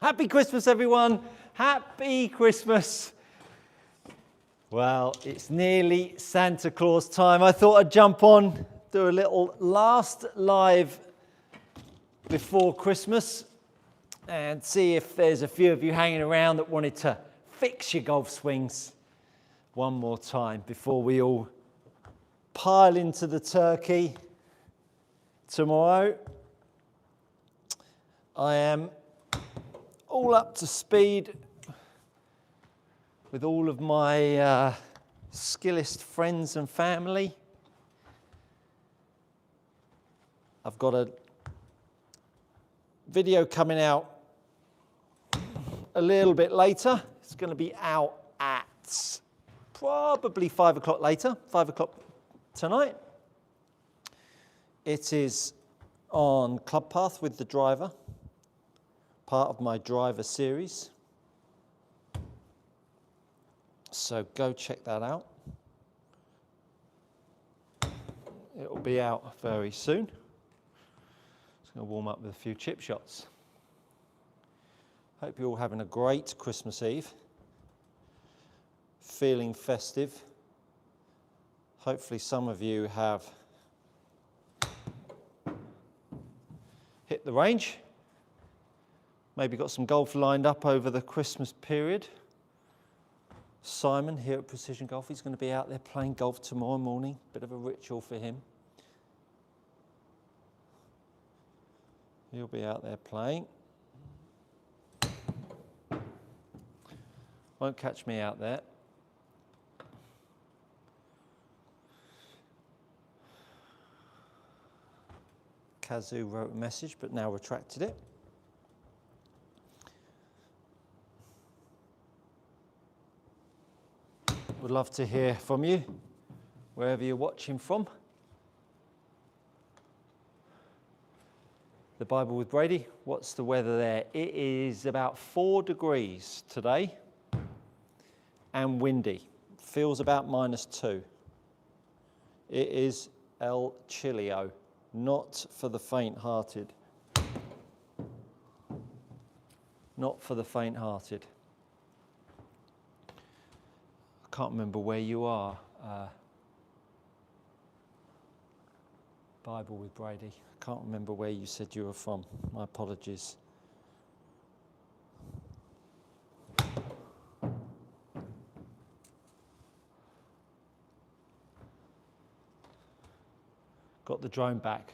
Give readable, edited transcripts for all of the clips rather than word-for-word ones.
Happy Christmas, everyone. Happy Christmas. Well, it's nearly Santa Claus time. I thought I'd jump on, do a little last live before Christmas and see if there's a few of you hanging around that wanted to fix your golf swings one more time before we all pile into the turkey tomorrow. I am all up to speed with all of my skillist friends and family. I've got a video coming out a little bit later. It's going to be out at probably 5 o'clock later, 5 o'clock tonight. It is on Club Path with the driver, part of my driver series. So go check that out. It'll be out very soon. Just going to warm up with a few chip shots. Hope you're all having a great Christmas Eve. Feeling festive. Hopefully some of you have hit the range. Maybe got some golf lined up over the Christmas period. Simon here at Precision Golf, he's going to be out there playing golf tomorrow morning. Bit of a ritual for him. He'll be out there playing. Won't catch me out there. Kazoo wrote a message but now retracted it. Would love to hear from you, wherever you're watching from. The Bible with Brady, what's the weather there? It is about 4 degrees today and windy. Feels about -2. It is El Chilio, not for the faint-hearted. Not for the faint-hearted. Can't remember where you are. Bible with Brady. Can't remember where you said you were from. My apologies. Got the drone back.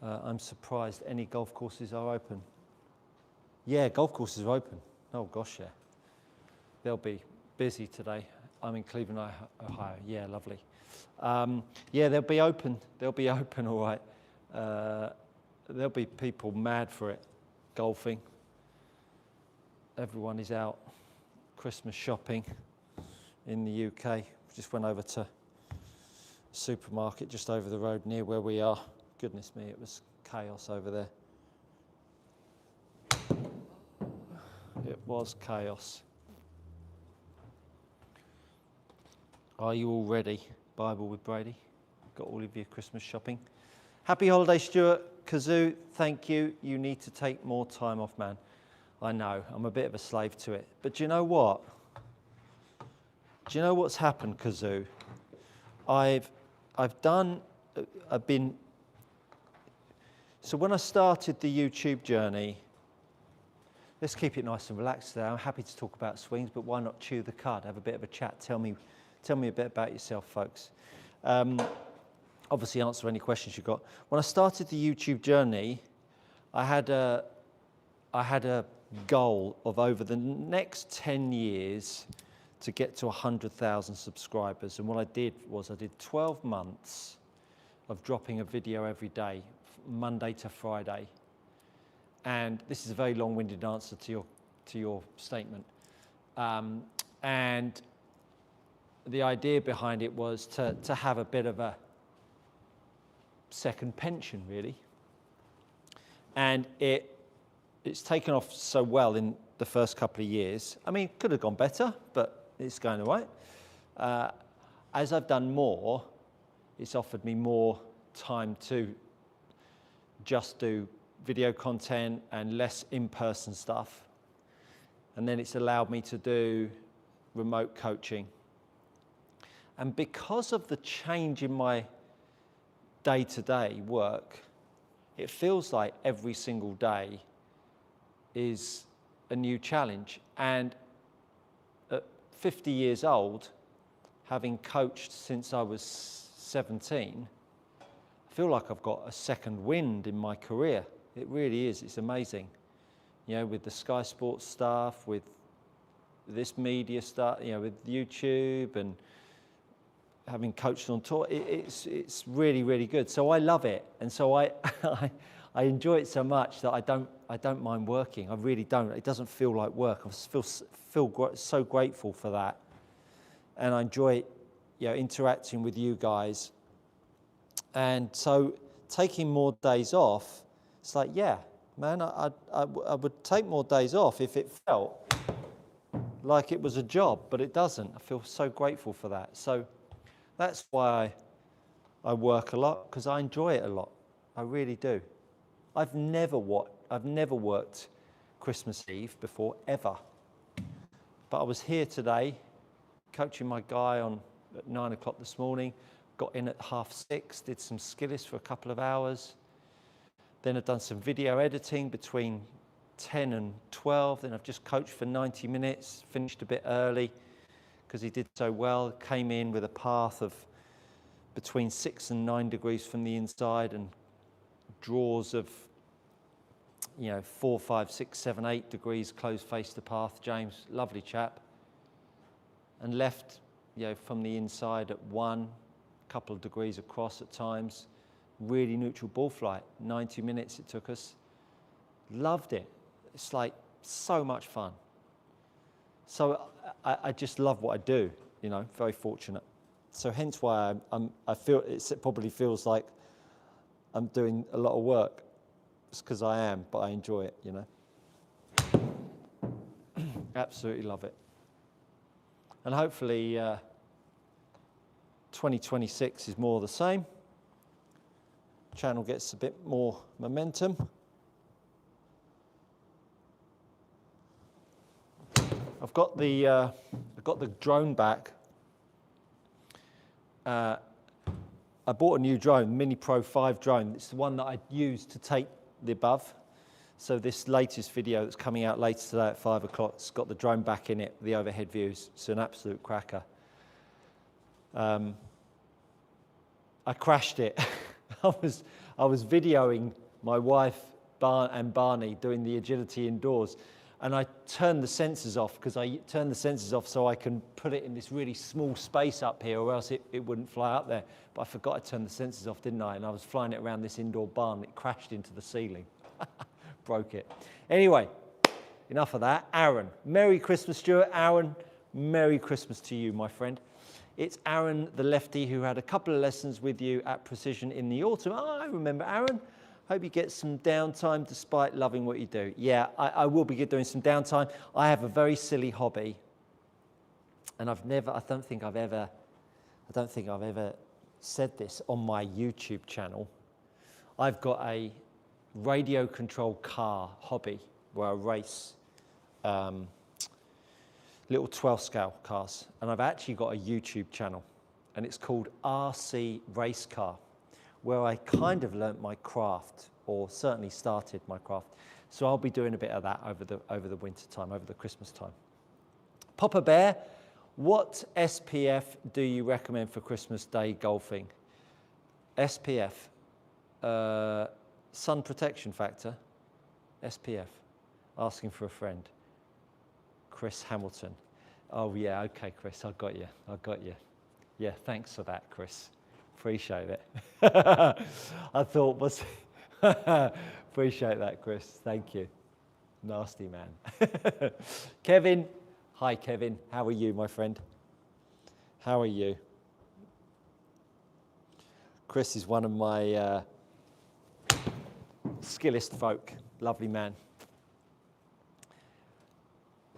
I'm surprised any golf courses are open. Yeah, golf courses are open. Oh gosh, yeah. They'll be busy today. I'm in Cleveland, Ohio. Yeah, lovely. Yeah, they'll be open. They'll be open, all right. There'll be people mad for it, golfing. Everyone is out Christmas shopping in the UK. Just went over to a supermarket just over the road near where we are. Goodness me, it was chaos over there. It was chaos. Are you all ready? Bible with Brady. Got all of your Christmas shopping. Happy holiday, Stuart. Kazoo, thank you. You need to take more time off, man. I know, I'm a bit of a slave to it. But do you know what? Do you know what's happened, Kazoo? So when I started the YouTube journey, let's keep it nice and relaxed today. I'm happy to talk about swings, but why not chew the cud, have a bit of a chat, tell me a bit about yourself, folks. Obviously answer any questions you've got. When I started the YouTube journey, I had a goal of over the next 10 years to get to 100,000 subscribers. And what I did was I did 12 months of dropping a video every day, Monday to Friday. And this is a very long-winded answer to your statement. And the idea behind it was to have a bit of a second pension, really. And it's taken off so well in the first couple of years. I mean, it could have gone better, but it's going all right. As I've done more, it's offered me more time to just do video content and less in-person stuff. And then it's allowed me to do remote coaching. And because of the change in my day-to-day work, it feels like every single day is a new challenge. And at 50 years old, having coached since I was 17, I feel like I've got a second wind in my career. It really is. It's amazing. You know, with the Sky Sports stuff, with this media stuff, you know, with YouTube and having coached on tour, it's really, really good. So I love it. And so I enjoy it so much that I don't mind working. I really don't. It doesn't feel like work. I feel so grateful for that. And I enjoy, you know, interacting with you guys. And so taking more days off, it's like, yeah, man, I would take more days off if it felt like it was a job, but it doesn't. I feel so grateful for that. So that's why I work a lot, because I enjoy it a lot. I really do. I've never worked Christmas Eve before, ever. But I was here today, coaching my guy at 9 o'clock this morning, got in at 6:30, did some skills for a couple of hours. Then I've done some video editing between 10 and 12. Then I've just coached for 90 minutes, finished a bit early because he did so well. Came in with a path of between 6 and 9 degrees from the inside and draws of, you know, 4, 5, 6, 7, 8 degrees closed face to path. James, lovely chap. And left, you know, from the inside at 1, couple of degrees across at times. Really neutral ball flight. 90 minutes it took us. Loved it. It's like so much fun. So I just love what I do, you know, very fortunate. So hence why I feel it probably feels like I'm doing a lot of work. It's because I am, but I enjoy it, you know. Absolutely love it. And hopefully 2026 is more the same. Channel gets a bit more momentum. I've got the drone back. I bought a new drone, Mini Pro 5 drone. It's the one that I used to take the above. So this latest video that's coming out later today at 5 o'clock, it's got the drone back in it, the overhead views. It's an absolute cracker. I crashed it. I was videoing my wife and Barney doing the agility indoors, and I turned the sensors off because I turned the sensors off so I can put it in this really small space up here, or else it wouldn't fly up there. But I forgot to turn the sensors off, didn't I? And I was flying it around this indoor barn. It crashed into the ceiling. Broke it. Anyway, enough of that. Aaron, Merry Christmas, Stuart. Aaron, Merry Christmas to you, my friend. It's Aaron, the lefty, who had a couple of lessons with you at Precision in the autumn. Oh, I remember Aaron. Hope you get some downtime despite loving what you do. Yeah, I will be doing some downtime. I have a very silly hobby, and I don't think I've ever said this on my YouTube channel. I've got a radio-controlled car hobby where I race little 12-scale cars, and I've actually got a YouTube channel, and it's called RC Race Car, where I kind of learnt my craft, or certainly started my craft. So I'll be doing a bit of that over the winter time, over the Christmas time. Papa Bear, what SPF do you recommend for Christmas Day golfing? SPF, sun protection factor, SPF, asking for a friend. Chris Hamilton. Oh yeah, okay, Chris, I got you. Yeah, thanks for that, Chris. Appreciate it. I thought appreciate that, Chris. Thank you. Nasty man. Kevin. Hi, Kevin. How are you, my friend? How are you? Chris is one of my skillest folk. Lovely man.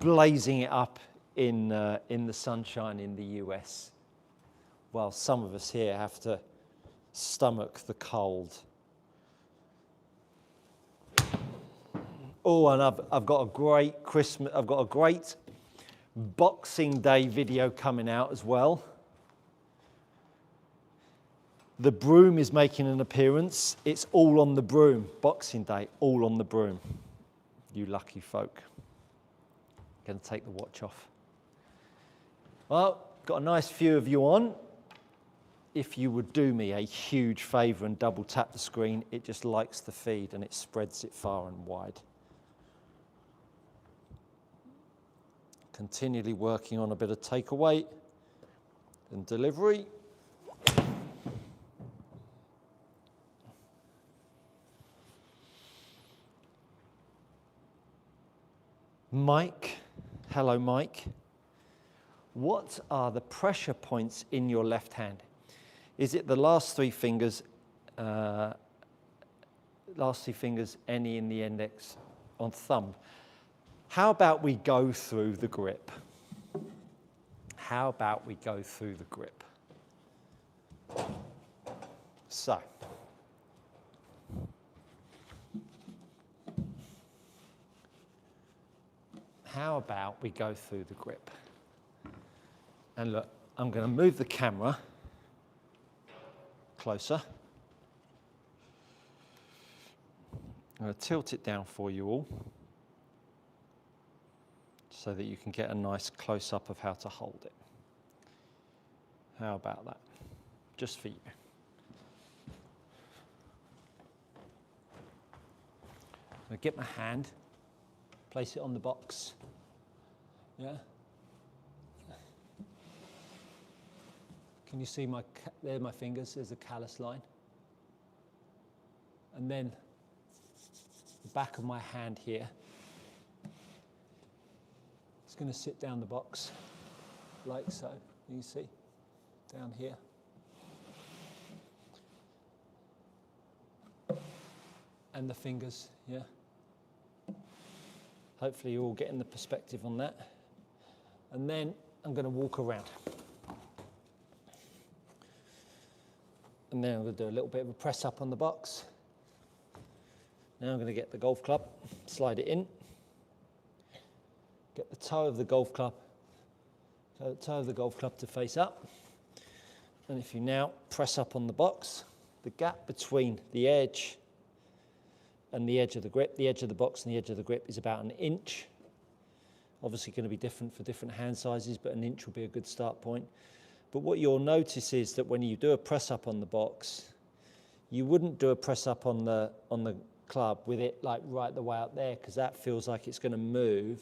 Blazing it up in the sunshine in the US, while some of us here have to stomach the cold. Oh, and I've got a great Boxing Day video coming out as well. The broom is making an appearance. It's all on the broom. Boxing Day, all on the broom. You lucky folk. Going to take the watch off. Well, got a nice few of you on. If you would do me a huge favour and double tap the screen, it just likes the feed and it spreads it far and wide. Continually working on a bit of takeaway and delivery. Mike, hello Mike. What are the pressure points in your left hand? Is it the last three fingers, any in the index on thumb? How about we go through the grip? How about we go through the grip? So, how about we go through the grip? And look, I'm going to move the camera closer. I'm going to tilt it down for you all so that you can get a nice close-up of how to hold it. How about that? Just for you. I'm going to get my hand, place it on the box. Yeah? Can you see there are my fingers, there's a callus line. And then the back of my hand here, it's going to sit down the box like so. You see, down here. And the fingers, yeah. Hopefully you're all getting the perspective on that. And then I'm going to walk around. And then I'm going to do a little bit of a press up on the box. Now I'm going to get the golf club, slide it in. Get the toe of the golf club to face up. And if you now press up on the box, the gap between the edge and the edge of the grip, the edge of the box and the edge of the grip is about 1 inch. Obviously going to be different for different hand sizes, but 1 inch will be a good start point. But what you'll notice is that when you do a press up on the box, you wouldn't do a press up on the club with it like right the way out there, because that feels like it's going to move.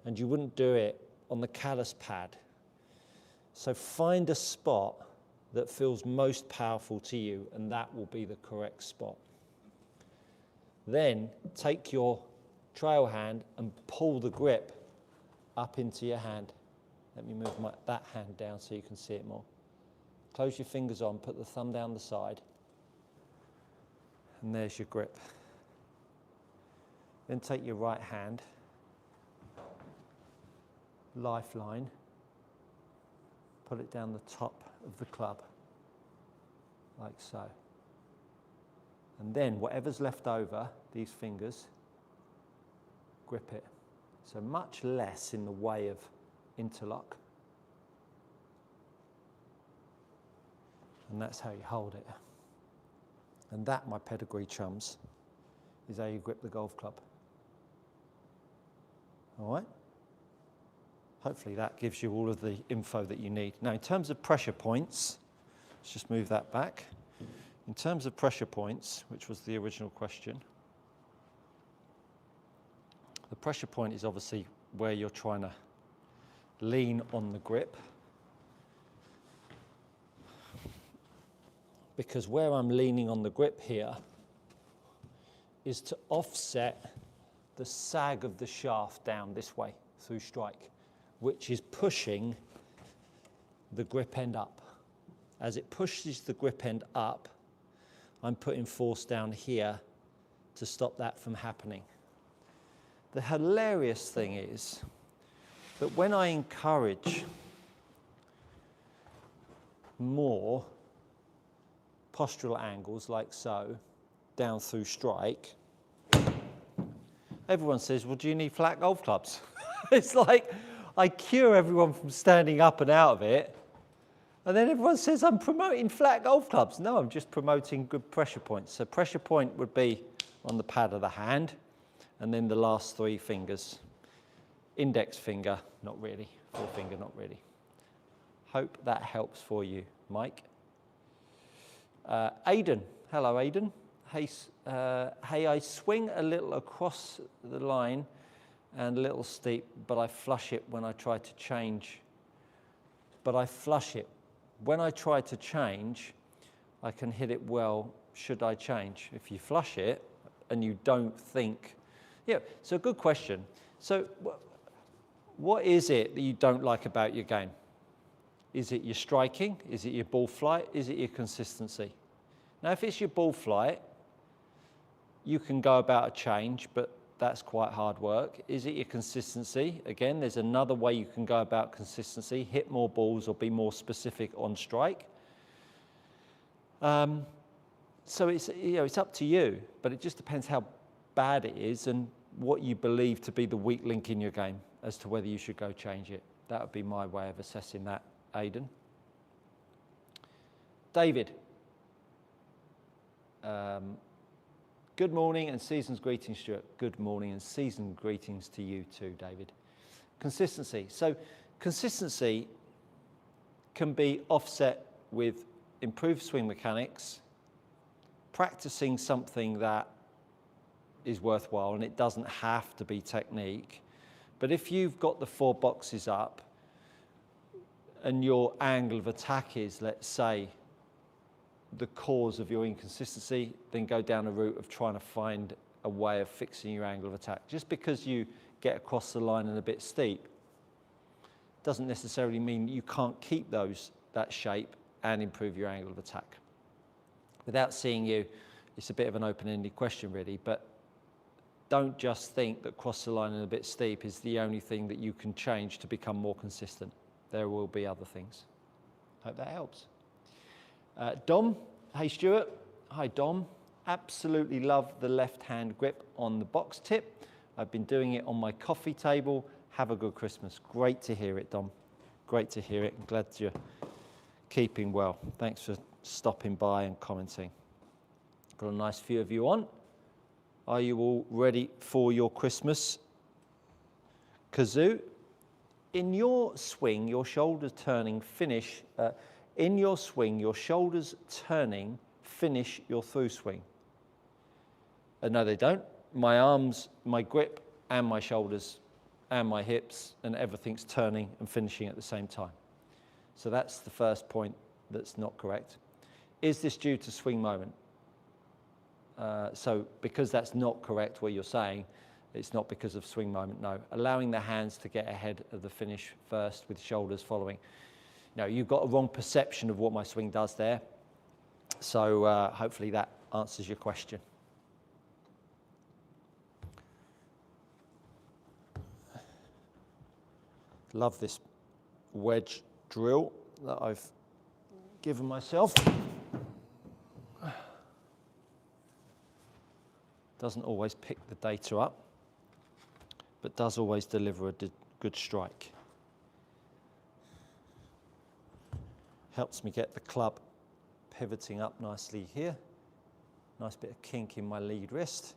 And you wouldn't do it on the callus pad. So find a spot that feels most powerful to you, and that will be the correct spot. Then take your trail hand and pull the grip up into your hand. Let me move that hand down so you can see it more. Close your fingers on, put the thumb down the side, and there's your grip. Then take your right hand, lifeline, put it down the top of the club, like so. And then whatever's left over, these fingers, grip it. So much less in the way of interlock. And that's how you hold it. And that, my pedigree chums, is how you grip the golf club. All right? Hopefully that gives you all of the info that you need. Now, in terms of pressure points, let's just move that back. In terms of pressure points, which was the original question, the pressure point is obviously where you're trying to lean on the grip. Because where I'm leaning on the grip here is to offset the sag of the shaft down this way through strike, which is pushing the grip end up. As it pushes the grip end up, I'm putting force down here to stop that from happening. The hilarious thing is that when I encourage more postural angles like so, down through strike, Everyone says, well, do you need flat golf clubs? It's like I cure everyone from standing up and out of it. And then everyone says, I'm promoting flat golf clubs. No, I'm just promoting good pressure points. So pressure point would be on the pad of the hand, and then the last 3 fingers. Index finger, not really. Forefinger, not really. Hope that helps for you, Mike. Aidan, hello Aidan. Hey, I swing a little across the line and a little steep, but I flush it when I try to change. But I flush it. When I try to change, I can hit it well. Should I change? If you flush it and you don't think, yeah, so good question. So what is it that you don't like about your game? Is it your striking? Is it your ball flight? Is it your consistency? Now, if it's your ball flight, you can go about a change, but that's quite hard work. Is it your consistency? Again, there's another way you can go about consistency, hit more balls or be more specific on strike. So it's up to you, but it just depends how bad it is and what you believe to be the weak link in your game as to whether you should go change it. That would be my way of assessing that, Aidan. David. Good morning and season's greetings, Stuart. Good morning and season greetings to you too, David. Consistency. So consistency can be offset with improved swing mechanics, practicing something that is worthwhile, and it doesn't have to be technique. But if you've got the 4 boxes up and your angle of attack is, let's say, the cause of your inconsistency, then go down a route of trying to find a way of fixing your angle of attack. Just because you get across the line and a bit steep doesn't necessarily mean you can't keep that shape and improve your angle of attack. Without seeing you, it's a bit of an open-ended question really, but don't just think that cross the line and a bit steep is the only thing that you can change to become more consistent. There will be other things. Hope that helps. Dom, hey Stuart. Hi Dom. Absolutely love the left hand grip on the box tip. I've been doing it on my coffee table. Have a good Christmas. Great to hear it, Dom. Great to hear it. I'm glad you're keeping well. Thanks for stopping by and commenting. Got a nice few of you on. Are you all ready for your Christmas kazoo? In your swing, your shoulders turning, finish. In your swing, your shoulders turning, finish your through swing. No, they don't. My arms, my grip, and my shoulders, and my hips, and everything's turning and finishing at the same time. So that's the first point that's not correct. Is this due to swing moment? So because that's not correct what you're saying, it's not because of swing moment, no. Allowing the hands to get ahead of the finish first with shoulders following. No, you've got a wrong perception of what my swing does there. So hopefully that answers your question. Love this wedge drill that I've given myself. Doesn't always pick the data up, but does always deliver a good strike. Helps me get the club pivoting up nicely here. Nice bit of kink in my lead wrist.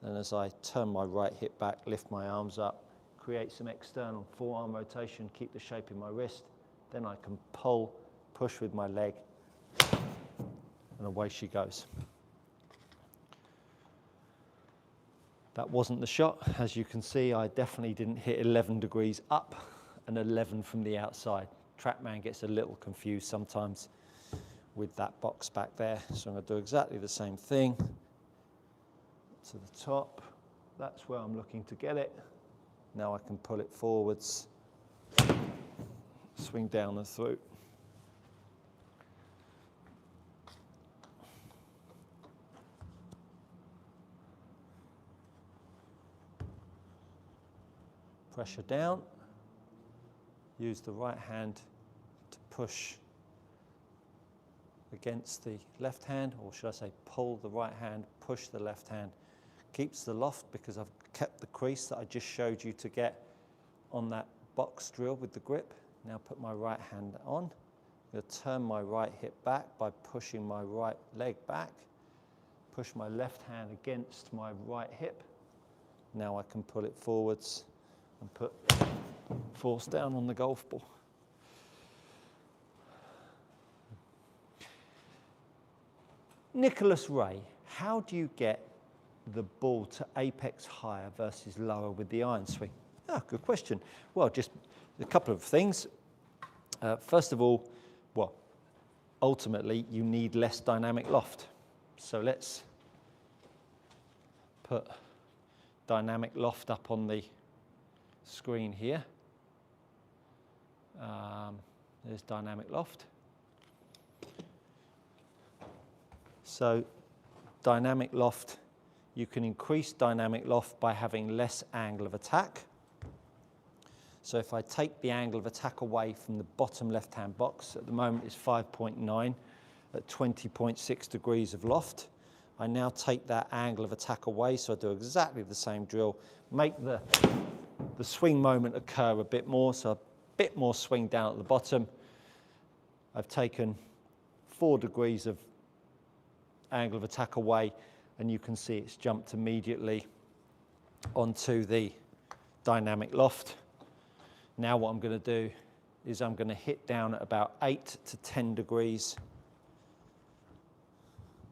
And as I turn my right hip back, lift my arms up, create some external forearm rotation, keep the shape in my wrist. Then I can pull, push with my leg, and away she goes. That wasn't the shot. As you can see, I definitely didn't hit 11 degrees up and 11 from the outside. TrackMan gets a little confused sometimes with that box back there. So I'm going to do exactly the same thing to the top. That's where I'm looking to get it. Now I can pull it forwards, swing down and through. Pressure down. Use the right hand to push against the left hand, or should I say pull the right hand, push the left hand. Keeps the loft because I've kept the crease that I just showed you to get on that box drill with the grip. Now put my right hand on. I'm going to turn my right hip back by pushing my right leg back. Push my left hand against my right hip. Now I can pull it forwards and put force down on the golf ball. Nicholas Ray, how do you get the ball to apex higher versus lower with the iron swing? Ah, good question. Well, just a couple of things. First of all, well, ultimately you need less dynamic loft. So let's put dynamic loft up on the screen here. There's dynamic loft. So dynamic loft, you can increase dynamic loft by having less angle of attack. So if I take the angle of attack away from the bottom left-hand box, at the moment it's 5.9 at 20.6 degrees of loft. I now take that angle of attack away, so I do exactly the same drill, make the swing moment occur a bit more, so a bit more swing down at the bottom. I've taken 4 degrees of angle of attack away, and you can see it's jumped immediately onto the dynamic loft. Now what I'm going to do is I'm going to hit down at about 8 to 10 degrees.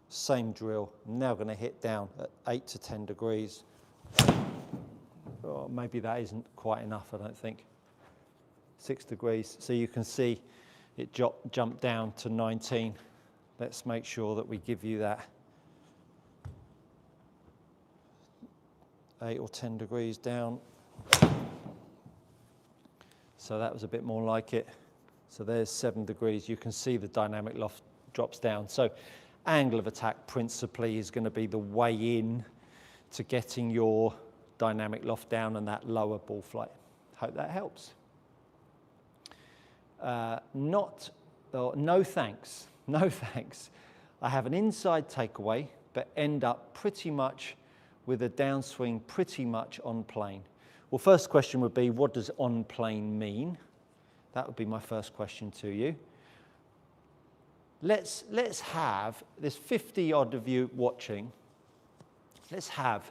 Same drill. I'm now going to hit down at 8 to 10 degrees. Oh, maybe that isn't quite enough, I don't think. 6 degrees. So you can see it jumped down to 19. Let's make sure that we give you that 8 or 10 degrees down. So that was a bit more like it. So there's 7 degrees. You can see the dynamic loft drops down. So angle of attack principally is going to be the way in to getting your dynamic loft down and that lower ball flight. Hope that helps. No thanks. No thanks. I have an inside takeaway, but end up pretty much with a downswing pretty much on plane. Well, first question would be, what does on plane mean? That would be my first question to you. Let's have, there's 50 odd of you watching. Let's have,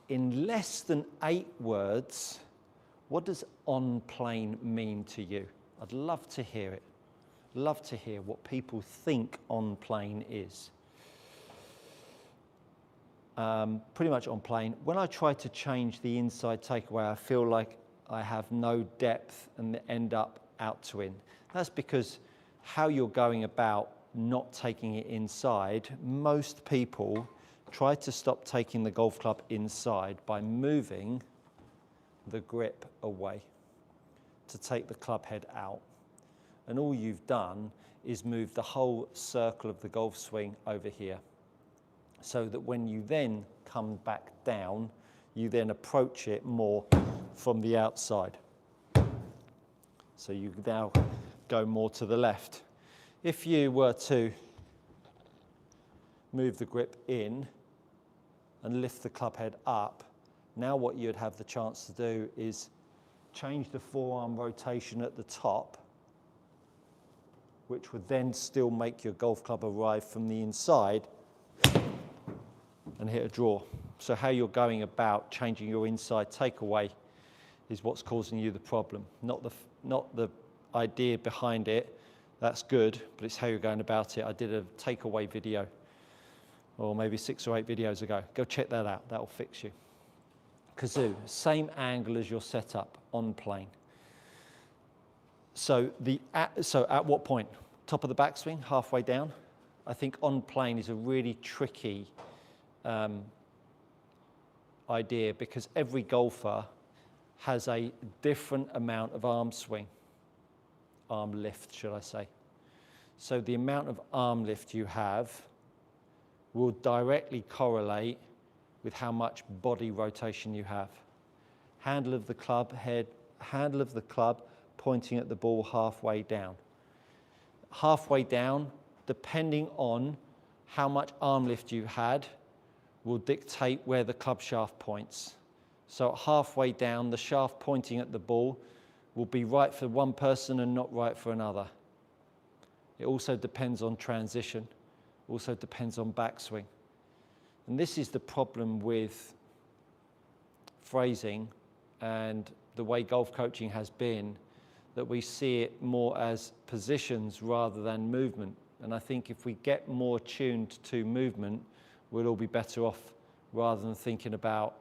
in less than 8 words, what does on plane mean to you? I'd love to hear it. Love to hear what people think on plane is. Pretty much on plane. When I try to change the inside takeaway, I feel like I have no depth and end up out to in. That's because how you're going about not taking it inside, most people try to stop taking the golf club inside by moving the grip away to take the club head out. And all you've done is move the whole circle of the golf swing over here, so that when you then come back down, you then approach it more from the outside. So you now go more to the left. If you were to move the grip in and lift the club head up, now what you'd have the chance to do is change the forearm rotation at the top, which would then still make your golf club arrive from the inside and hit a draw. So how you're going about changing your inside takeaway is what's causing you the problem, not the idea behind it. That's good, but it's how you're going about it. I did a takeaway video, or maybe 6 or 8 videos ago. Go check that out, that'll fix you. Kazoo, same angle as your setup on plane. So at what point? Top of the backswing, halfway down? I think on plane is a really tricky idea, because every golfer has a different amount of arm lift, should I say. So the amount of arm lift you have will directly correlate with how much body rotation you have. Handle of the club pointing at the ball halfway down. Halfway down, depending on how much arm lift you had, will dictate where the club shaft points. So halfway down, the shaft pointing at the ball will be right for one person and not right for another. It also depends on transition, also depends on backswing. And this is the problem with phrasing and the way golf coaching has been, that we see it more as positions rather than movement. And I think if we get more tuned to movement, we'll all be better off rather than thinking about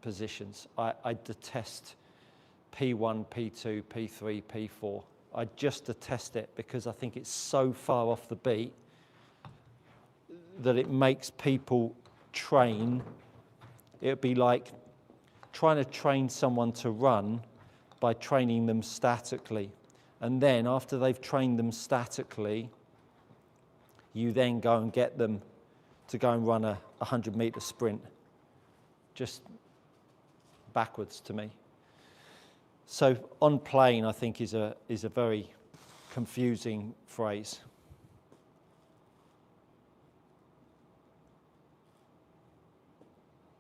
positions. I detest P1, P2, P3, P4. I just detest it because I think it's so far off the beat that it makes people train. It'd be like trying to train someone to run by training them statically. And then after they've trained them statically, you then go and get them to go and run a 100-meter sprint. Just backwards to me. So on plane, I think, is a very confusing phrase.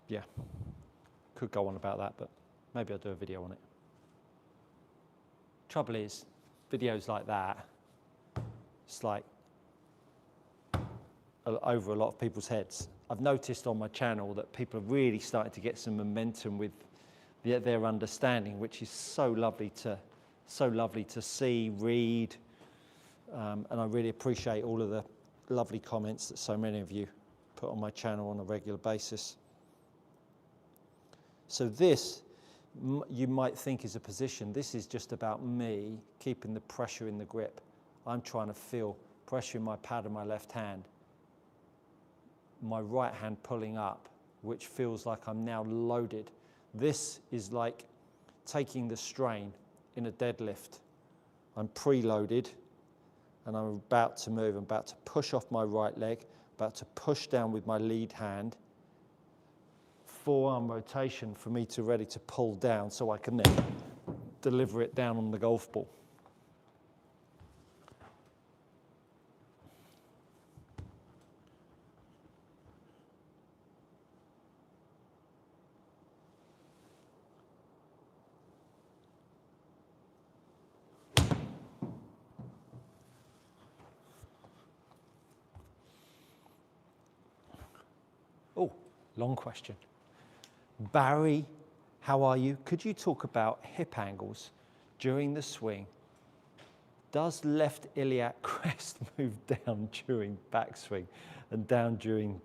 Yeah, could go on about that, but maybe I'll do a video on it. Trouble is, videos like that, it's like over a lot of people's heads. I've noticed on my channel that people are really starting to get some momentum with their understanding, which is so lovely to see, read, and I really appreciate all of the lovely comments that so many of you put on my channel on a regular basis. So this, you might think, is a position. This is just about me keeping the pressure in the grip. I'm trying to feel pressure in my pad of my left hand, my right hand pulling up, which feels like I'm now loaded. This is like taking the strain in a deadlift. I'm preloaded and I'm about to move. I'm about to push off my right leg, about to push down with my lead hand. Forearm rotation for me to ready to pull down so I can then deliver it down on the golf ball. Oh, long question. Barry, how are you? Could you talk about hip angles during the swing? Does left iliac crest move down during backswing and down during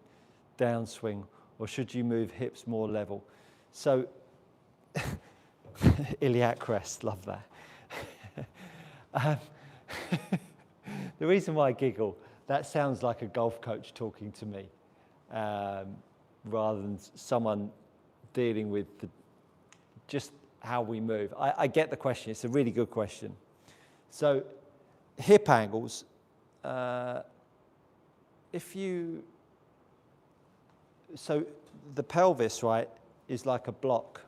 downswing, or should you move hips more level? So, iliac crest, love that. The reason why I giggle, that sounds like a golf coach talking to me. Rather than someone dealing with just how we move. I get the question, it's a really good question. So hip angles, so the pelvis, right, is like a block.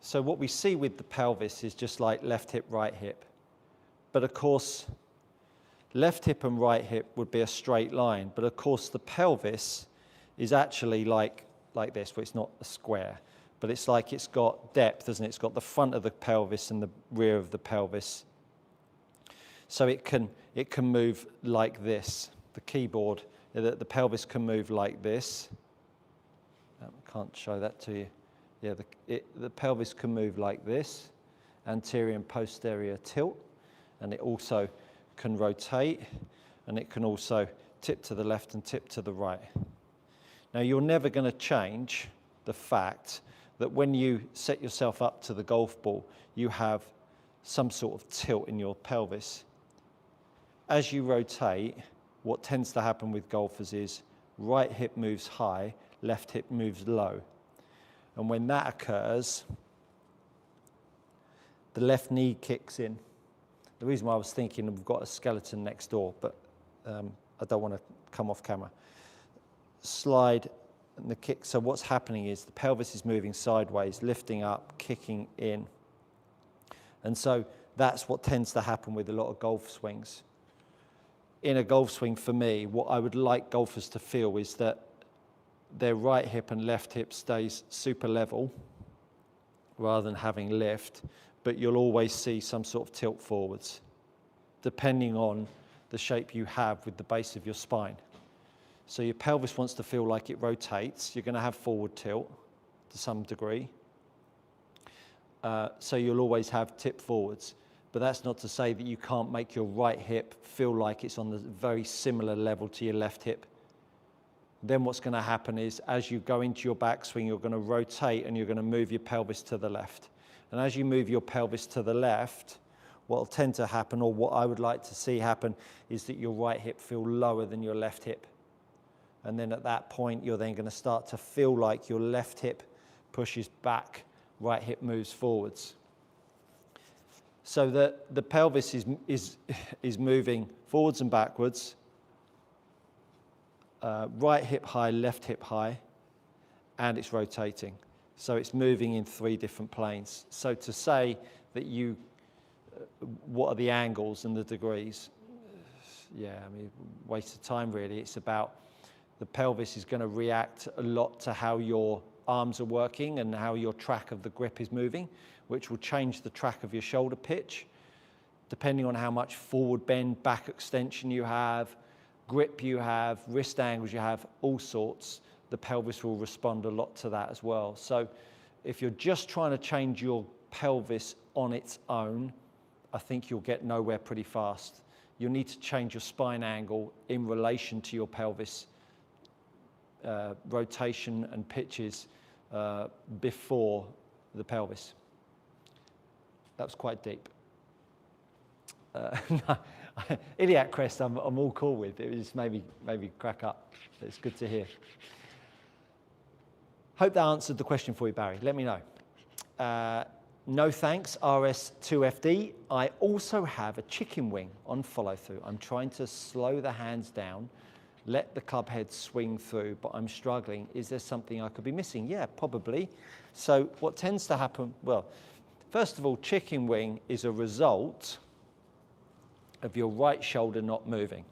So what we see with the pelvis is just like left hip, right hip. But of course, left hip and right hip would be a straight line, but of course the pelvis is actually like this, where it's not a square, but it's like it's got depth, isn't it? It's got the front of the pelvis and the rear of the pelvis. So it can move like this. The keyboard, the pelvis can move like this. I can't show that to you. Yeah, the pelvis can move like this, anterior and posterior tilt, and it also can rotate, and it can also tip to the left and tip to the right. Now, you're never going to change the fact that when you set yourself up to the golf ball, you have some sort of tilt in your pelvis. As you rotate, what tends to happen with golfers is right hip moves high, left hip moves low. And when that occurs, the left knee kicks in. The reason why I was thinking we've got a skeleton next door, but I don't want to come off camera. Slide and the kick. So what's happening is the pelvis is moving sideways, lifting up, kicking in. And so that's what tends to happen with a lot of golf swings. in a golf swing for me, what I would like golfers to feel is that their right hip and left hip stays super level rather than having lift, but you'll always see some sort of tilt forwards, depending on the shape you have with the base of your spine. So your pelvis wants to feel like it rotates. You're going to have forward tilt to some degree. So you'll always have tip forwards. But that's not to say that you can't make your right hip feel like it's on the very similar level to your left hip. Then what's going to happen is as you go into your backswing, you're going to rotate and you're going to move your pelvis to the left. And as you move your pelvis to the left, what will tend to happen, or what I would like to see happen, is that your right hip feel lower than your left hip. And then at that point, you're then going to start to feel like your left hip pushes back, right hip moves forwards. So that the pelvis is moving forwards and backwards, right hip high, left hip high, and it's rotating. So it's moving in 3 different planes. So to say that what are the angles and the degrees? Yeah, I mean, waste of time really. It's about the pelvis is going to react a lot to how your arms are working and how your track of the grip is moving, which will change the track of your shoulder pitch, depending on how much forward bend, back extension you have, grip you have, wrist angles you have, all sorts. The pelvis will respond a lot to that as well. So if you're just trying to change your pelvis on its own, I think you'll get nowhere pretty fast. You'll need to change your spine angle in relation to your pelvis rotation and pitches before the pelvis. That was quite deep. Iliac crest I'm all cool with. It just maybe crack up. It's good to hear. Hope that answered the question for you, Barry. Let me know. No thanks, RS2FD. I also have a chicken wing on follow through. I'm trying to slow the hands down, let the club head swing through, but I'm struggling. Is there something I could be missing? Yeah, probably. So what tends to happen, well, first of all, chicken wing is a result of your right shoulder not moving.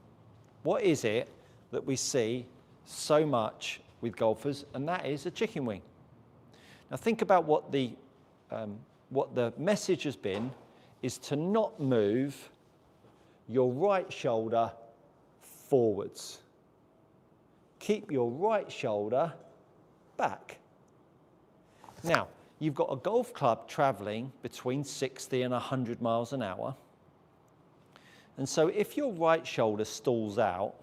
What is it that we see so much with golfers? And that is a chicken wing. Now think about what the message has been, is to not move your right shoulder forwards. Keep your right shoulder back. Now, you've got a golf club traveling between 60 and 100 miles an hour. And so if your right shoulder stalls out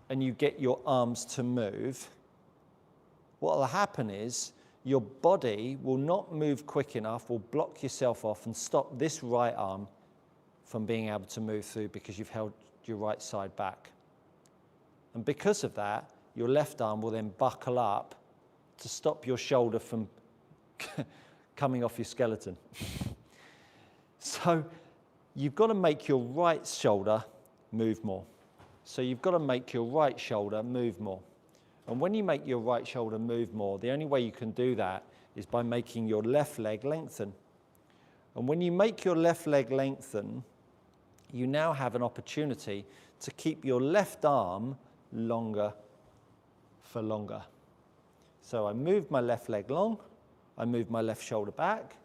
and you get your arms to move, what will happen is your body will not move quick enough, will block yourself off and stop this right arm from being able to move through because you've held your right side back. And because of that, your left arm will then buckle up to stop your shoulder from coming off your skeleton. So you've got to make your right shoulder move more. So you've got to make your right shoulder move more. And when you make your right shoulder move more, the only way you can do that is by making your left leg lengthen. And when you make your left leg lengthen, you now have an opportunity to keep your left arm longer for longer. So I move my left leg long, I move my left shoulder back,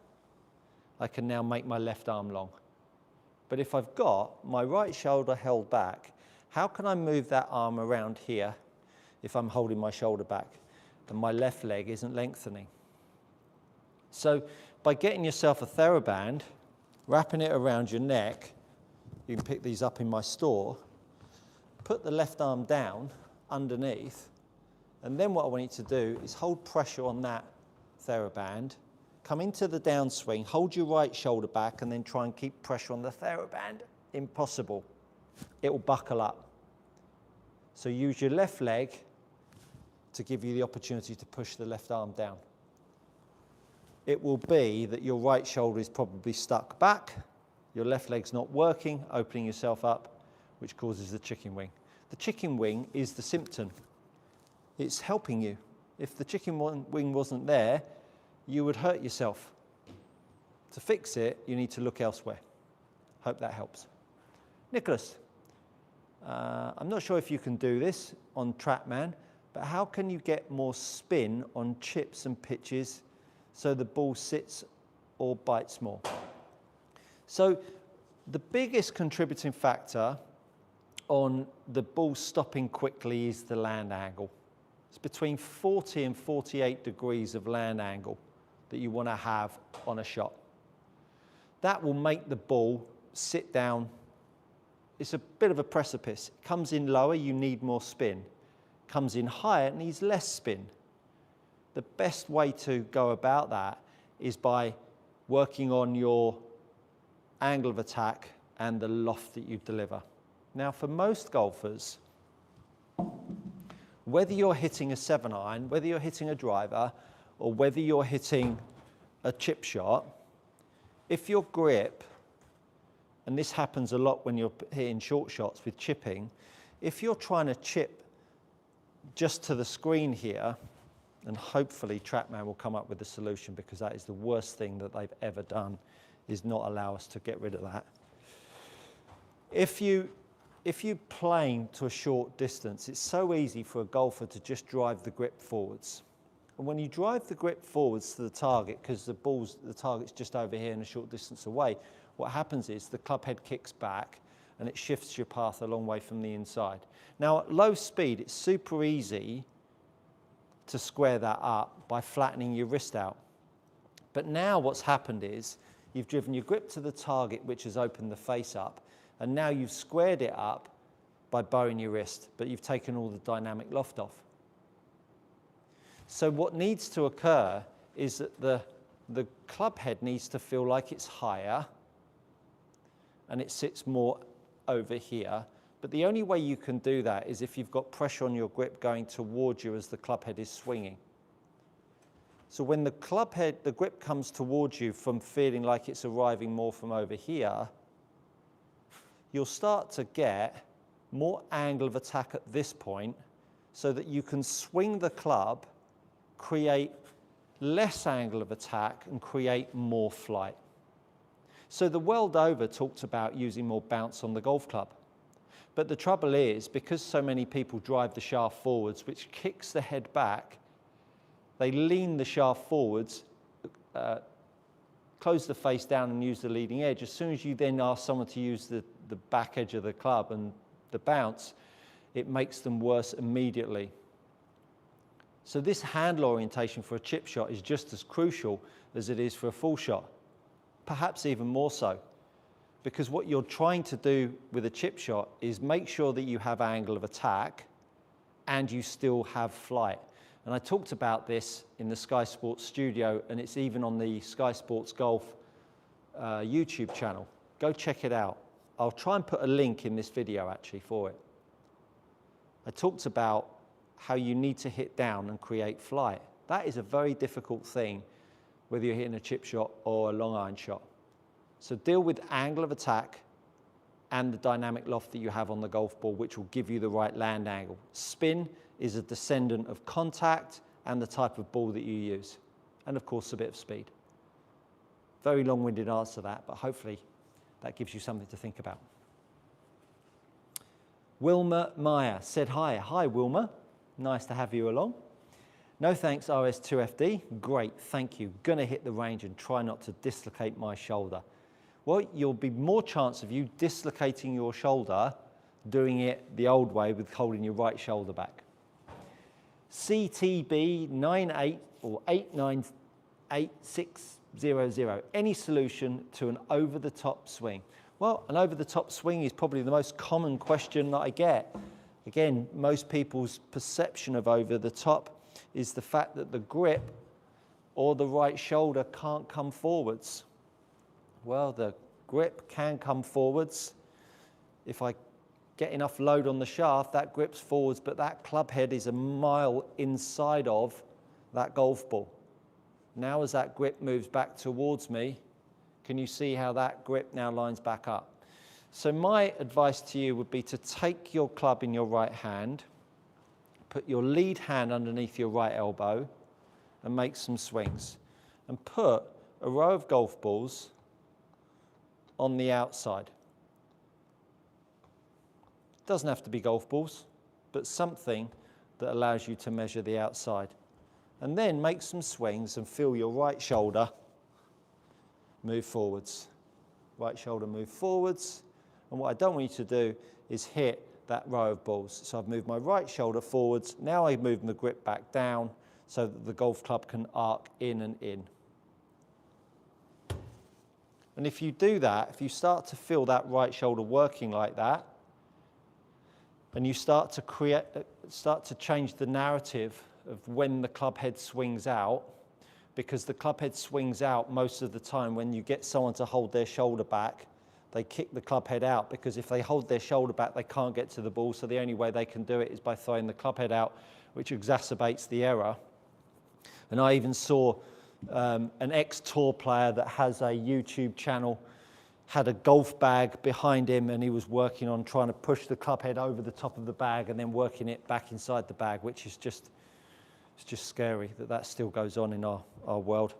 I can now make my left arm long. But if I've got my right shoulder held back, how can I move that arm around here if I'm holding my shoulder back and my left leg isn't lengthening? So by getting yourself a TheraBand, wrapping it around your neck, you can pick these up in my store, put the left arm down underneath, and then what I want you to do is hold pressure on that TheraBand, come into the downswing, hold your right shoulder back, and then try and keep pressure on the TheraBand. Impossible. It will buckle up. So use your left leg to give you the opportunity to push the left arm down. It will be that your right shoulder is probably stuck back, your left leg's not working, opening yourself up, which causes the chicken wing. The chicken wing is the symptom. It's helping you. If the chicken wing wasn't there, you would hurt yourself. To fix it, you need to look elsewhere. Hope that helps. Nicholas, I'm not sure if you can do this on TrackMan, but how can you get more spin on chips and pitches so the ball sits or bites more? So the biggest contributing factor on the ball stopping quickly is the land angle. It's between 40 and 48 degrees of land angle that you want to have on a shot. That will make the ball sit down. It's a bit of a precipice. It comes in lower, you need more spin. Comes in higher, it needs less spin. The best way to go about that is by working on your angle of attack and the loft that you deliver. Now, for most golfers, whether you're hitting a 7-iron, whether you're hitting a driver, or whether you're hitting a chip shot, if your grip, and this happens a lot when you're hitting short shots with chipping, if you're trying to chip just to the screen here, and hopefully TrackMan will come up with a solution, because that is the worst thing that they've ever done, is not allow us to get rid of that. If you're playing to a short distance, it's so easy for a golfer to just drive the grip forwards. And when you drive the grip forwards to the target, because the target's just over here and a short distance away, what happens is the club head kicks back and it shifts your path a long way from the inside. Now, at low speed, it's super easy to square that up by flattening your wrist out. But now what's happened is you've driven your grip to the target, which has opened the face up, and now you've squared it up by bowing your wrist, but you've taken all the dynamic loft off. So what needs to occur is that the club head needs to feel like it's higher and it sits more over here. But the only way you can do that is if you've got pressure on your grip going towards you as the club head is swinging. So when the grip comes towards you from feeling like it's arriving more from over here, you'll start to get more angle of attack at this point so that you can swing the club, create less angle of attack and create more flight. So the world over talked about using more bounce on the golf club. But the trouble is, because so many people drive the shaft forwards, which kicks the head back, they lean the shaft forwards, close the face down and use the leading edge. As soon as you then ask someone to use the back edge of the club and the bounce, it makes them worse immediately. So this handle orientation for a chip shot is just as crucial as it is for a full shot, perhaps even more so. Because what you're trying to do with a chip shot is make sure that you have angle of attack and you still have flight. And I talked about this in the Sky Sports studio, and it's even on the Sky Sports Golf YouTube channel. Go check it out. I'll try and put a link in this video actually for it. I talked about how you need to hit down and create flight. That is a very difficult thing, whether you're hitting a chip shot or a long iron shot. So deal with angle of attack and the dynamic loft that you have on the golf ball, which will give you the right land angle. Spin is a descendant of contact and the type of ball that you use. And of course, a bit of speed. Very long-winded answer to that, but hopefully that gives you something to think about. Wilma Meyer said hi. Hi, Wilma. Nice to have you along. No thanks, RS2FD. Great, thank you. Gonna hit the range and try not to dislocate my shoulder. Well, you'll be more chance of you dislocating your shoulder doing it the old way with holding your right shoulder back. CTB 98 or 898600. Any solution to an over-the-top swing? Well, an over-the-top swing is probably the most common question that I get. Again, most people's perception of over-the-top is the fact that the grip or the right shoulder can't come forwards. Well, the grip can come forwards. If I get enough load on the shaft, that grips forwards, but that club head is a mile inside of that golf ball. Now as that grip moves back towards me, can you see how that grip now lines back up? So my advice to you would be to take your club in your right hand, put your lead hand underneath your right elbow and make some swings. And put a row of golf balls on the outside. Doesn't have to be golf balls, but something that allows you to measure the outside. And then make some swings and feel your right shoulder move forwards. Right shoulder move forwards. And what I don't want you to do is hit that row of balls. So I've moved my right shoulder forwards. Now I move my grip back down so that the golf club can arc in and in. And if you do that, if you start to feel that right shoulder working like that, and you start to change the narrative of when the club head swings out, because the club head swings out most of the time when you get someone to hold their shoulder back, they kick the club head out, because if they hold their shoulder back, they can't get to the ball, so the only way they can do it is by throwing the club head out, which exacerbates the error. And I even saw an ex-tour player that has a YouTube channel, had a golf bag behind him, and he was working on trying to push the club head over the top of the bag and then working it back inside the bag, which is just, it's just scary that still goes on in our world.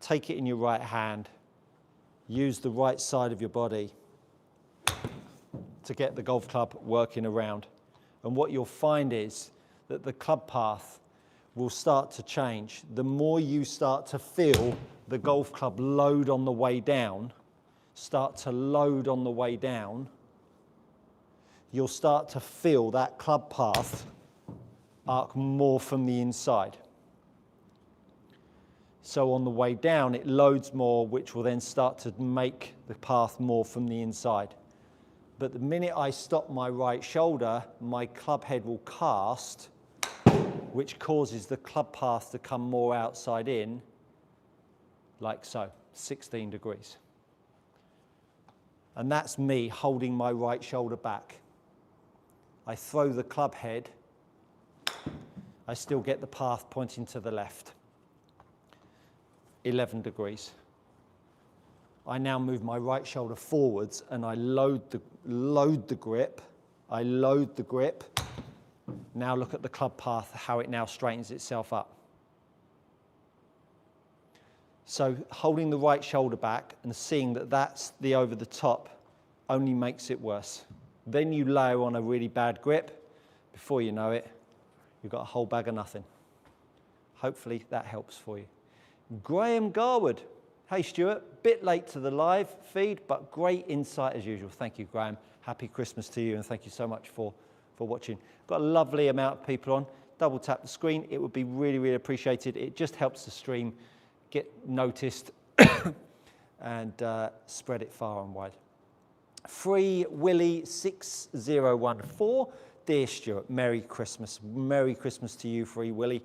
Take it in your right hand. Use the right side of your body to get the golf club working around. And what you'll find is that the club path will start to change. The more you start to feel the golf club load on the way down, you'll start to feel that club path arc more from the inside. So on the way down, it loads more, which will then start to make the path more from the inside. But the minute I stop my right shoulder, my club head will cast, which causes the club path to come more outside in, like so, 16 degrees. And that's me holding my right shoulder back. I throw the club head, I still get the path pointing to the left. 11 degrees. I now move my right shoulder forwards and I load the grip. Now look at the club path, how it now straightens itself up. So holding the right shoulder back and seeing that that's the over the top only makes it worse. Then you layer on a really bad grip. Before you know it, you've got a whole bag of nothing. Hopefully that helps for you. Graham Garwood. Hey Stuart, bit late to the live feed, but great insight as usual. Thank you, Graham. Happy Christmas to you, and thank you so much for watching. Got a lovely amount of people on. Double tap the screen. It would be really, really appreciated. It just helps the stream get noticed and spread it far and wide. Free Willie 6014. Dear Stuart, Merry Christmas. Merry Christmas to you, Free Willie,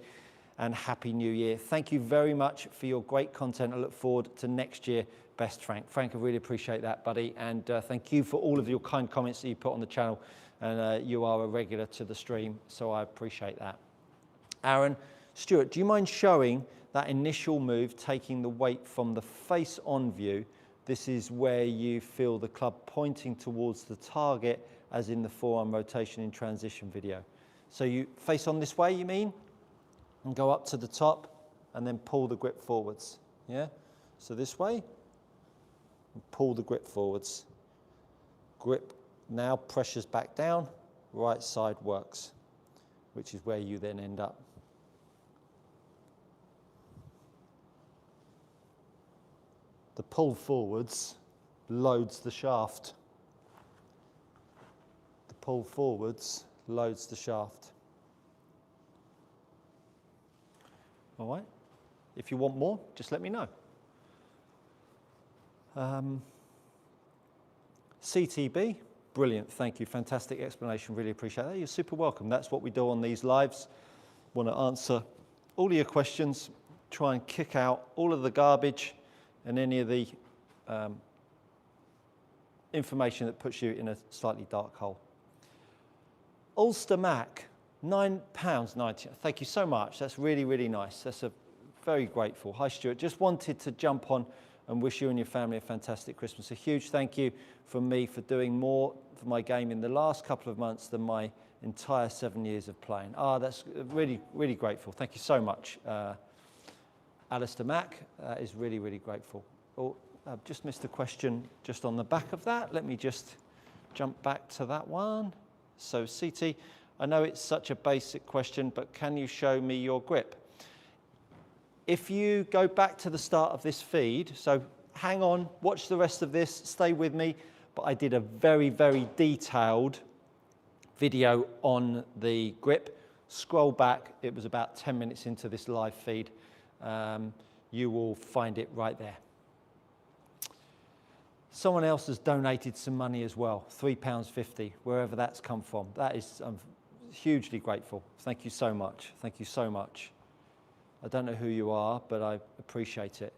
and Happy New Year. Thank you very much for your great content. I look forward to next year. Best, Frank. Frank, I really appreciate that, buddy. And thank you for all of your kind comments that you put on the channel. And you are a regular to the stream, so I appreciate that. Aaron, Stuart, do you mind showing that initial move, taking the weight from the face-on view? This is where you feel the club pointing towards the target, as in the forearm rotation in transition video. So you face on this way, you mean? And go up to the top and then pull the grip forwards. Yeah? So this way, and pull the grip forwards. Grip now pressures back down, right side works, which is where you then end up. The pull forwards loads the shaft. The pull forwards loads the shaft. All right, if you want more, just let me know. CTB, brilliant, thank you, fantastic explanation, really appreciate that. You're super welcome. That's what we do on these lives. Want to answer all of your questions, try and kick out all of the garbage and any of the information that puts you in a slightly dark hole. Ulster Mac, £9.90. Thank you so much. That's really, really nice. That's very grateful. Hi, Stuart. Just wanted to jump on and wish you and your family a fantastic Christmas. A huge thank you from me for doing more for my game in the last couple of months than my entire 7 years of playing. That's really, really grateful. Thank you so much. Alistair Mack is really, really grateful. Oh, I've just missed a question just on the back of that. Let me just jump back to that one. So CT, I know it's such a basic question, but can you show me your grip? If you go back to the start of this feed, so hang on, watch the rest of this, stay with me, but I did a very, very detailed video on the grip. Scroll back, it was about 10 minutes into this live feed. You will find it right there. Someone else has donated some money as well, £3.50, wherever that's come from. That is, I'm hugely grateful. Thank you so much. Thank you so much. I don't know who you are, but I appreciate it.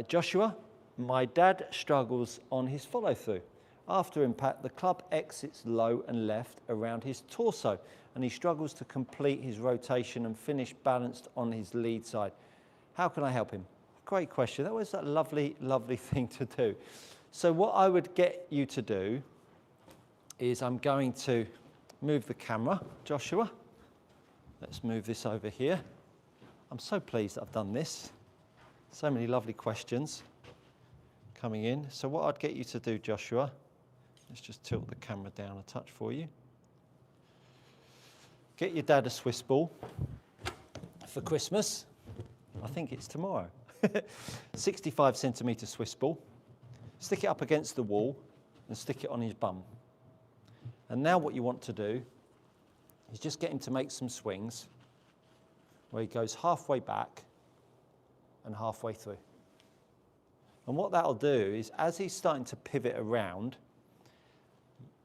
Joshua, my dad struggles on his follow through. After impact, the club exits low and left around his torso, and he struggles to complete his rotation and finish balanced on his lead side. How can I help him? Great question. That was a lovely, lovely thing to do. So what I would get you to do is I'm going to move the camera. Joshua, let's move this over here. I'm so pleased that I've done this. So many lovely questions coming in. So what I'd get you to do, Joshua, let's just tilt the camera down a touch for you. Get your dad a Swiss ball for Christmas. I think it's tomorrow. 65 centimetre Swiss ball. Stick it up against the wall and stick it on his bum. And now what you want to do is just get him to make some swings where he goes halfway back and halfway through. And what that'll do is, as he's starting to pivot around,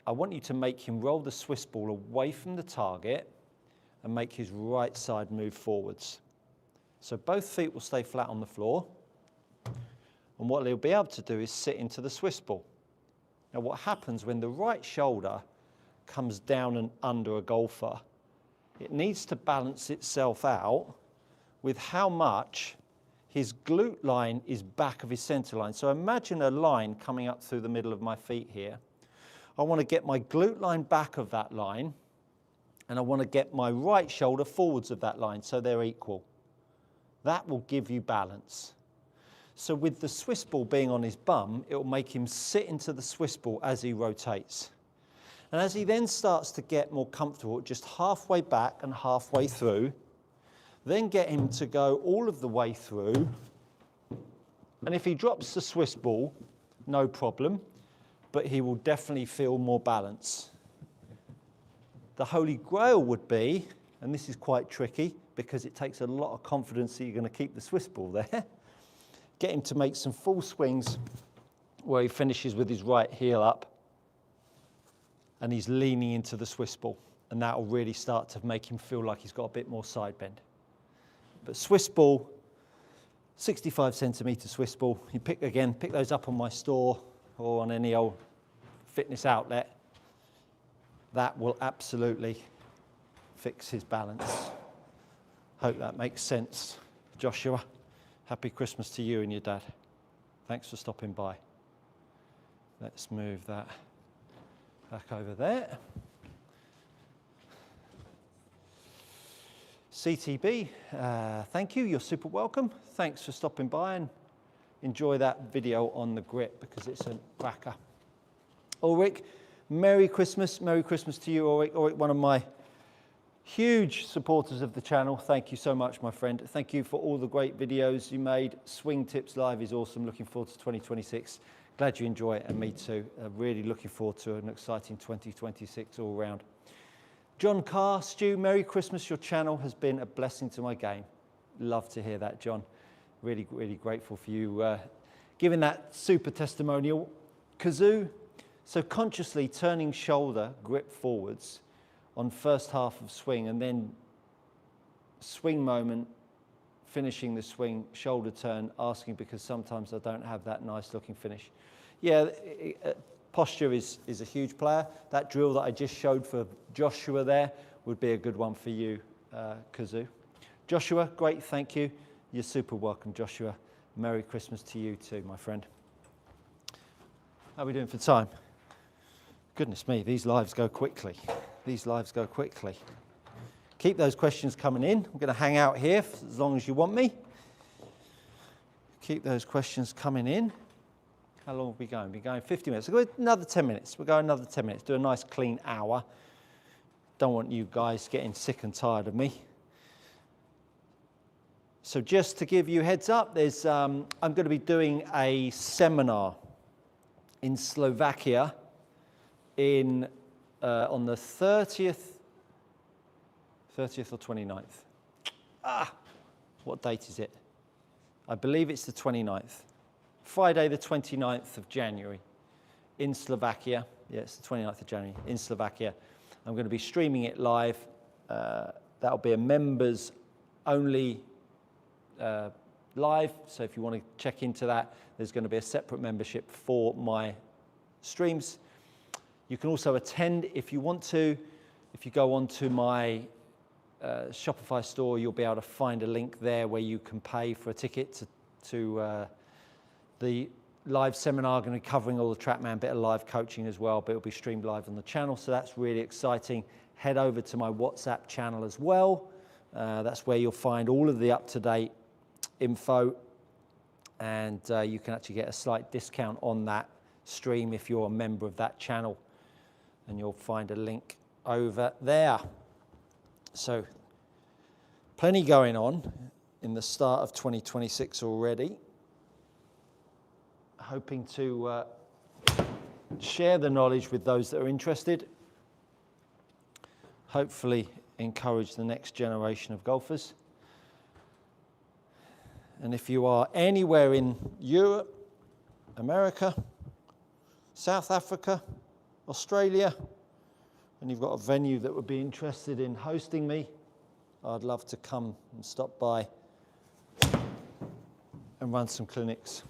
I want you to make him roll the Swiss ball away from the target and make his right side move forwards. So both feet will stay flat on the floor. And what he'll be able to do is sit into the Swiss ball. Now what happens when the right shoulder comes down and under a golfer, it needs to balance itself out with how much his glute line is back of his center line. So imagine a line coming up through the middle of my feet here. I want to get my glute line back of that line, and I want to get my right shoulder forwards of that line so they're equal. That will give you balance. So with the Swiss ball being on his bum, it will make him sit into the Swiss ball as he rotates. And as he then starts to get more comfortable, just halfway back and halfway through, then get him to go all of the way through. And if he drops the Swiss ball, no problem, but he will definitely feel more balance. The holy grail would be, and this is quite tricky because it takes a lot of confidence that you're going to keep the Swiss ball there, get him to make some full swings where he finishes with his right heel up and he's leaning into the Swiss ball, and that will really start to make him feel like he's got a bit more side bend. But Swiss ball, 65 centimetre Swiss ball, you pick those up on my store or on any old fitness outlet. That will absolutely fix his balance. Hope that makes sense. Joshua, happy Christmas to you and your dad. Thanks for stopping by. Let's move that back over there. CTB, thank you, you're super welcome. Thanks for stopping by, and enjoy that video on the grip because it's a cracker. Ulrich, Merry Christmas to you, Ulrich. Ulrich, one of my huge supporters of the channel. Thank you so much, my friend. Thank you for all the great videos you made. Swing Tips Live is awesome. Looking forward to 2026. Glad you enjoy it, and me too. Really looking forward to an exciting 2026 all round. John Carr, Stu, Merry Christmas. Your channel has been a blessing to my game. Love to hear that, John. Really, really grateful for you giving that super testimonial. Kazoo, so consciously turning shoulder grip forwards on first half of swing, and then swing moment, finishing the swing, shoulder turn, asking because sometimes I don't have that nice looking finish. Yeah, posture is a huge player. That drill that I just showed for Joshua there would be a good one for you, Kazoo. Joshua, great, thank you. You're super welcome, Joshua. Merry Christmas to you too, my friend. How are we doing for time? Goodness me, these lives go quickly. These lives go quickly. Keep those questions coming in. I'm going to hang out here for as long as you want me. Keep those questions coming in. How long have we going? We're going 50 minutes. We'll go another 10 minutes. We'll go another 10 minutes. Do a nice clean hour. Don't want you guys getting sick and tired of me. So just to give you a heads up, I'm going to be doing a seminar in Slovakia on the 30th or 29th. What date is it? I believe it's the 29th. Friday the 29th of January in Slovakia. Yeah, it's the 29th of January in Slovakia. I'm going to be streaming it live. That'll be a members only live. So if you want to check into that, there's going to be a separate membership for my streams. You can also attend if you want to. If you go onto my Shopify store, you'll be able to find a link there where you can pay for a ticket to the live seminar. Going to be covering all the TrackMan, bit of live coaching as well, but it'll be streamed live on the channel, so that's really exciting. Head over to my WhatsApp channel as well. That's where you'll find all of the up-to-date info, and you can actually get a slight discount on that stream if you're a member of that channel, and you'll find a link over there. So plenty going on in the start of 2026 already. Hoping to share the knowledge with those that are interested. Hopefully encourage the next generation of golfers. And if you are anywhere in Europe, America, South Africa, Australia, and you've got a venue that would be interested in hosting me, I'd love to come and stop by and run some clinics.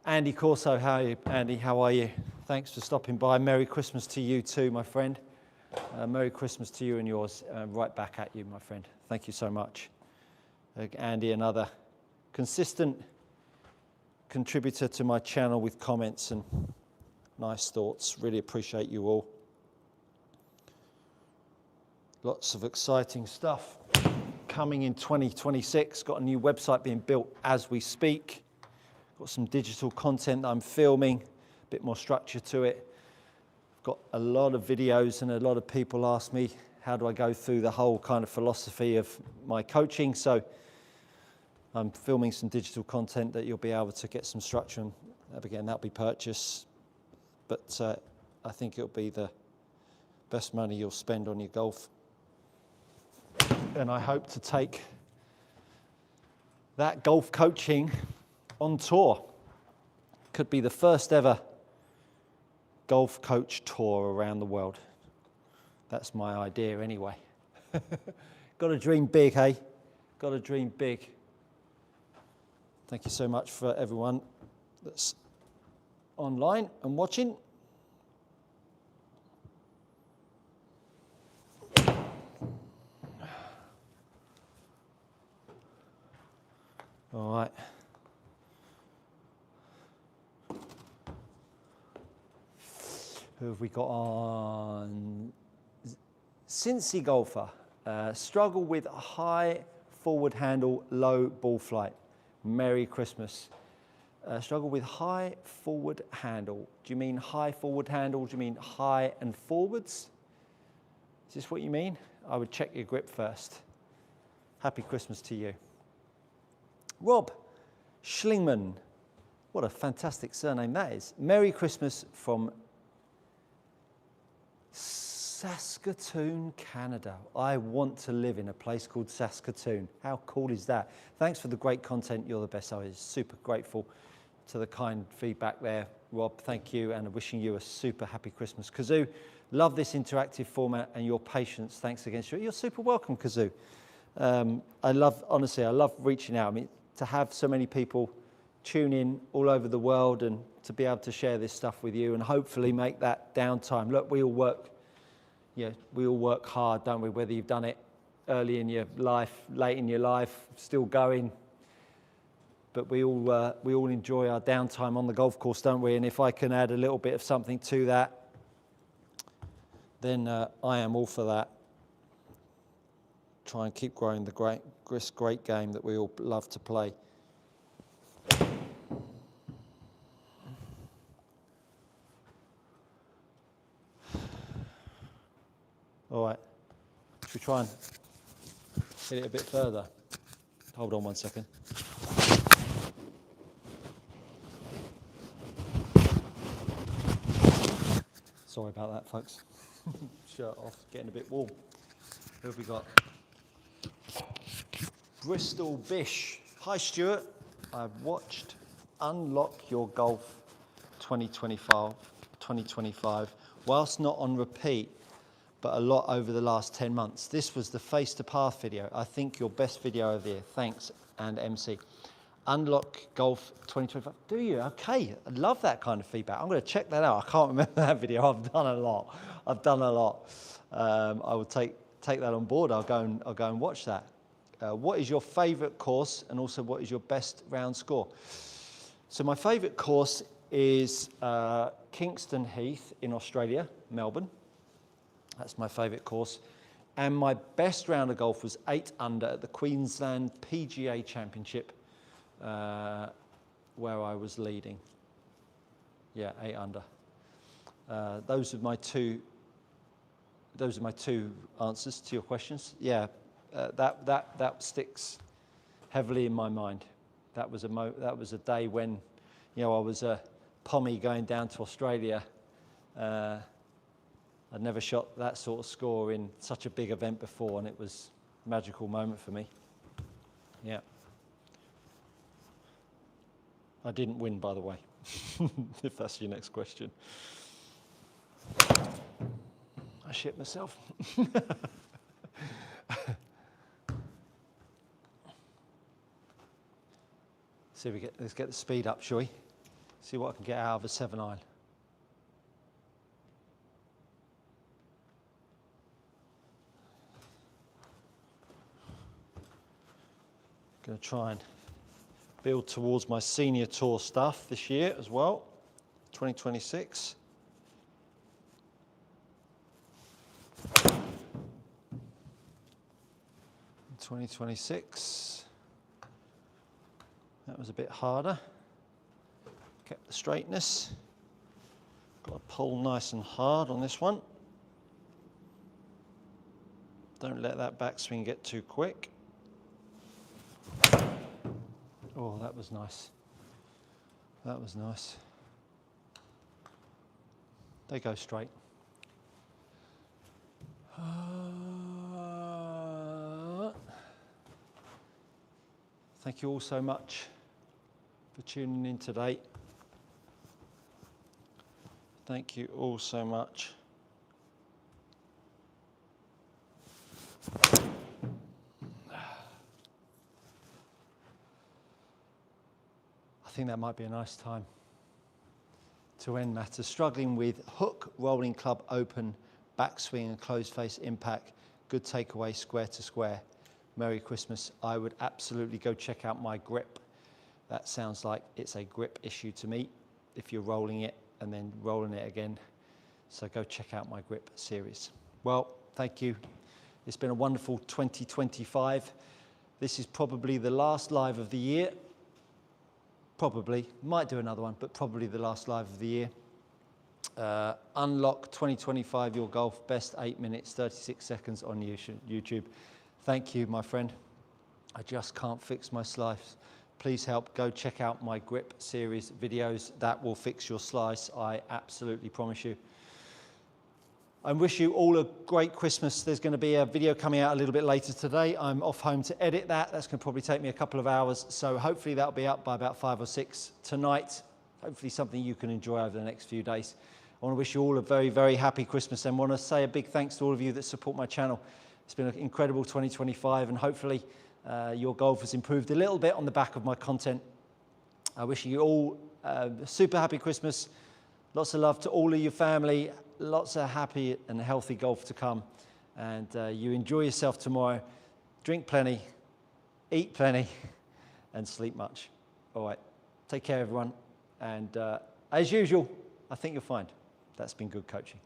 Andy Corso, how are you? Andy, how are you? Thanks for stopping by. Merry Christmas to you too, my friend. Merry Christmas to you and yours. Right back at you, my friend. Thank you so much. Andy, another consistent contributor to my channel with comments and nice thoughts. Really appreciate you all. Lots of exciting stuff coming in 2026. Got a new website being built as we speak. Got some digital content that I'm filming, a bit more structure to it. I've got a lot of videos, and a lot of people ask me, how do I go through the whole kind of philosophy of my coaching? So I'm filming some digital content that you'll be able to get some structure, and again, that'll be purchased. But I think it'll be the best money you'll spend on your golf. And I hope to take that golf coaching on tour. Could be the first ever golf coach tour around the world. That's my idea anyway. Got to dream big, hey? Got to dream big. Thank you so much for everyone that's online and watching. All right. Who have we got on? Cincy golfer. Struggle with high forward handle, low ball flight. Merry Christmas. Struggle with high forward handle. Do you mean high forward handle? Do you mean high and forwards? Is this what you mean? I would check your grip first. Happy Christmas to you. Rob Schlingman. What a fantastic surname that is. Merry Christmas from Saskatoon, Canada. I want to live in a place called Saskatoon. How cool is that? Thanks for the great content. You're the best. I was super grateful to the kind feedback there, Rob. Thank you, and wishing you a super happy Christmas. Kazoo, love this interactive format and your patience. Thanks again. You're super welcome, Kazoo. Honestly, I love reaching out. I mean, to have so many people tune in all over the world and to be able to share this stuff with you and hopefully make that downtime. Look, we all work hard, don't we? Whether you've done it early in your life, late in your life, still going. But we all enjoy our downtime on the golf course, don't we? And if I can add a little bit of something to that, then I am all for that. Try and keep growing the great game that we all love to play. All right, should we try and hit it a bit further? Hold on 1 second. Sorry about that, folks. Shirt off, getting a bit warm. Who have we got? Bristol Bish. Hi, Stuart. I've watched Unlock Your Golf 2025, whilst not on repeat, but a lot over the last 10 months. This was the Face to Path video. I think your best video of the year. Thanks, and MC. Unlock Golf 2025. Do you? Okay, I love that kind of feedback. I'm going to check that out. I can't remember that video. I've done a lot. I will take that on board. I'll go and watch that. What is your favourite course, and also what is your best round score? So my favourite course is Kingston Heath in Australia, Melbourne. That's my favourite course. And my best round of golf was 8 under at the Queensland PGA Championship, where I was leading. Yeah, 8 under. Those are my two answers to your questions. Yeah, that sticks heavily in my mind. That was a day when, I was a pommy going down to Australia. I'd never shot that sort of score in such a big event before, and it was a magical moment for me. Yeah. I didn't win, by the way, if that's your next question. I shit myself. Let's get the speed up, shall we? See what I can get out of a 7-iron. Going to try and build towards my senior tour stuff this year as well, 2026. In 2026, that was a bit harder. Kept the straightness. Got to pull nice and hard on this one. Don't let that backswing get too quick. Oh, that was nice. That was nice. They go straight. Thank you all so much for tuning in today. Thank you all so much. I think that might be a nice time to end matters. Struggling with hook, rolling club, open, backswing and closed face impact. Good takeaway, square to square. Merry Christmas. I would absolutely go check out my grip. That sounds like it's a grip issue to me if you're rolling it and then rolling it again. So go check out my grip series. Well, thank you. It's been a wonderful 2025. This is probably the last live of the year. Probably, might do another one, but probably the last live of the year. Unlock 2025 Your Golf, best 8 minutes, 36 seconds on YouTube. Thank you, my friend. I just can't fix my slice. Please help, go check out my grip series videos. That will fix your slice, I absolutely promise you. I wish you all a great Christmas. There's going to be a video coming out a little bit later today. I'm off home to edit that. That's going to probably take me a couple of hours. So hopefully that'll be up by about 5 or 6 tonight. Hopefully something you can enjoy over the next few days. I want to wish you all a very, very happy Christmas, and want to say a big thanks to all of you that support my channel. It's been an incredible 2025, and hopefully your golf has improved a little bit on the back of my content. I wish you all a super happy Christmas. Lots of love to all of your family. Lots of happy and healthy golf to come. And you enjoy yourself tomorrow. Drink plenty, eat plenty, and sleep much. All right. Take care, everyone. And as usual, I think you'll find that's been good coaching.